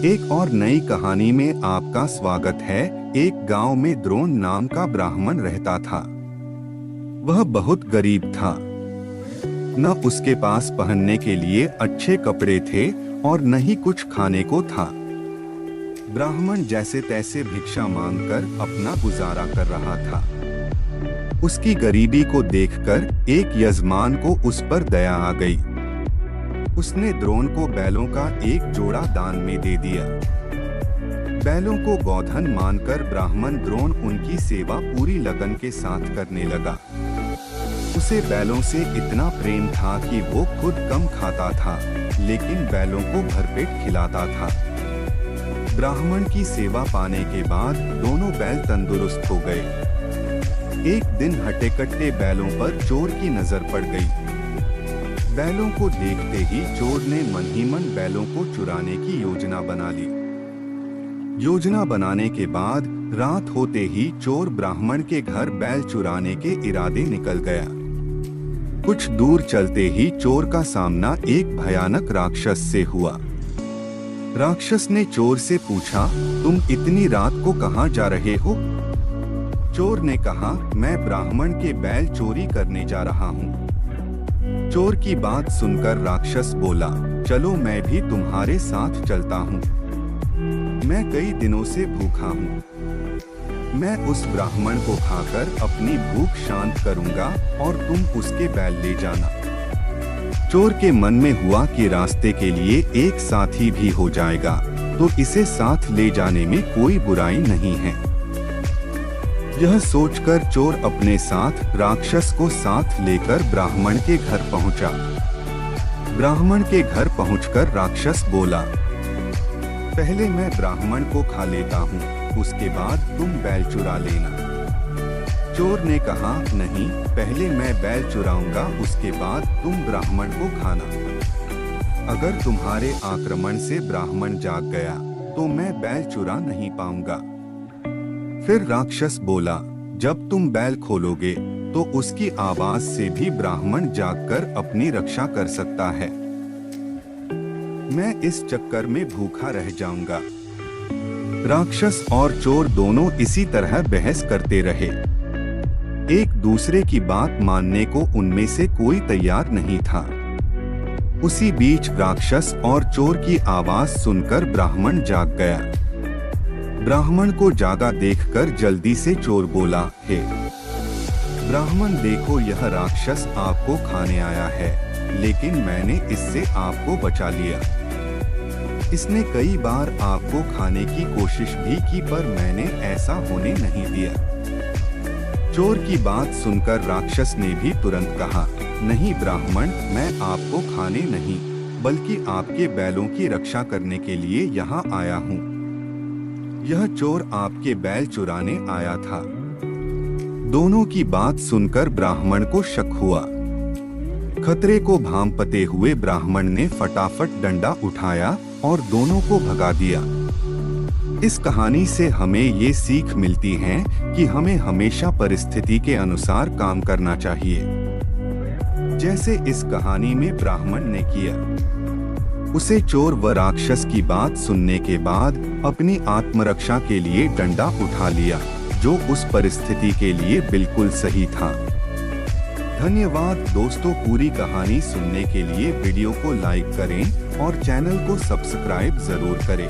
एक और नई कहानी में आपका स्वागत है। एक गांव में द्रोण नाम का ब्राह्मण रहता था। वह बहुत गरीब था। न उसके पास पहनने के लिए अच्छे कपड़े थे और न ही कुछ खाने को था। ब्राह्मण जैसे तैसे भिक्षा मांगकर अपना गुजारा कर रहा था। उसकी गरीबी को देखकर एक यजमान को उस पर दया आ गई। उसने द्रोण को बैलों का एक जोड़ा दान में दे दिया। बैलों को गोधन मानकर ब्राह्मण द्रोण उनकी सेवा पूरी लगन के साथ करने लगा। उसे बैलों से इतना प्रेम था कि वो खुद कम खाता था, लेकिन बैलों को भरपेट खिलाता था। ब्राह्मण की सेवा पाने के बाद दोनों बैल तंदुरुस्त हो गए। एक दिन हटे-कट्टे बैलों पर चोर की नजर पड़ गई। बैलों को देखते ही चोर ने मन ही मन बैलों को चुराने की योजना बना ली। योजना बनाने के बाद रात होते ही चोर ब्राह्मण के घर बैल चुराने के इरादे निकल गया। कुछ दूर चलते ही चोर का सामना एक भयानक राक्षस से हुआ। राक्षस ने चोर से पूछा, तुम इतनी रात को कहाँ जा रहे हो? चोर ने कहा, मैं ब्राह्मण के बैल चोरी करने जा रहा हूँ। चोर की बात सुनकर राक्षस बोला, चलो मैं भी तुम्हारे साथ चलता हूँ। मैं कई दिनों से भूखा हूँ। मैं उस ब्राह्मण को खाकर अपनी भूख शांत करूँगा और तुम उसके बैल ले जाना। चोर के मन में हुआ कि रास्ते के लिए एक साथी भी हो जाएगा, तो इसे साथ ले जाने में कोई बुराई नहीं है। यह सोचकर चोर अपने साथ राक्षस को साथ लेकर ब्राह्मण के घर पहुंचा। ब्राह्मण के घर पहुंचकर राक्षस बोला, पहले मैं ब्राह्मण को खा लेता हूँ, उसके बाद तुम बैल चुरा लेना। चोर ने कहा, नहीं, पहले मैं बैल चुराऊंगा, उसके बाद तुम ब्राह्मण को खाना। अगर तुम्हारे आक्रमण से ब्राह्मण जाग गया तो मैं बैल चुरा नहीं पाऊंगा। फिर राक्षस बोला, जब तुम बैल खोलोगे तो उसकी आवाज से भी ब्राह्मण जागकर अपनी रक्षा कर सकता है। मैं इस चक्कर में भूखा रह जाऊंगा। राक्षस और चोर दोनों इसी तरह बहस करते रहे। एक दूसरे की बात मानने को उनमें से कोई तैयार नहीं था। उसी बीच राक्षस और चोर की आवाज सुनकर ब्राह्मण जाग गया। ब्राह्मण को जागा देखकर जल्दी से चोर बोला, हे ब्राह्मण, देखो यह राक्षस आपको खाने आया है, लेकिन मैंने इससे आपको बचा लिया। इसने कई बार आपको खाने की कोशिश भी की, पर मैंने ऐसा होने नहीं दिया। चोर की बात सुनकर राक्षस ने भी तुरंत कहा, नहीं ब्राह्मण, मैं आपको खाने नहीं, बल्कि आपके बैलों की रक्षा करने के लिए यहाँ आया हूँ। यह चोर आपके बैल चुराने आया था। दोनों की बात सुनकर ब्राह्मण को शक हुआ। खतरे को भांपते हुए ब्राह्मण ने फटाफट डंडा उठाया और दोनों को भगा दिया। इस कहानी से हमें ये सीख मिलती है कि हमें हमेशा परिस्थिति के अनुसार काम करना चाहिए, जैसे इस कहानी में ब्राह्मण ने किया। उसे चोर व राक्षस की बात सुनने के बाद अपनी आत्मरक्षा के लिए डंडा उठा लिया, जो उस परिस्थिति के लिए बिल्कुल सही था। धन्यवाद दोस्तों, पूरी कहानी सुनने के लिए वीडियो को लाइक करें और चैनल को सब्सक्राइब जरूर करें।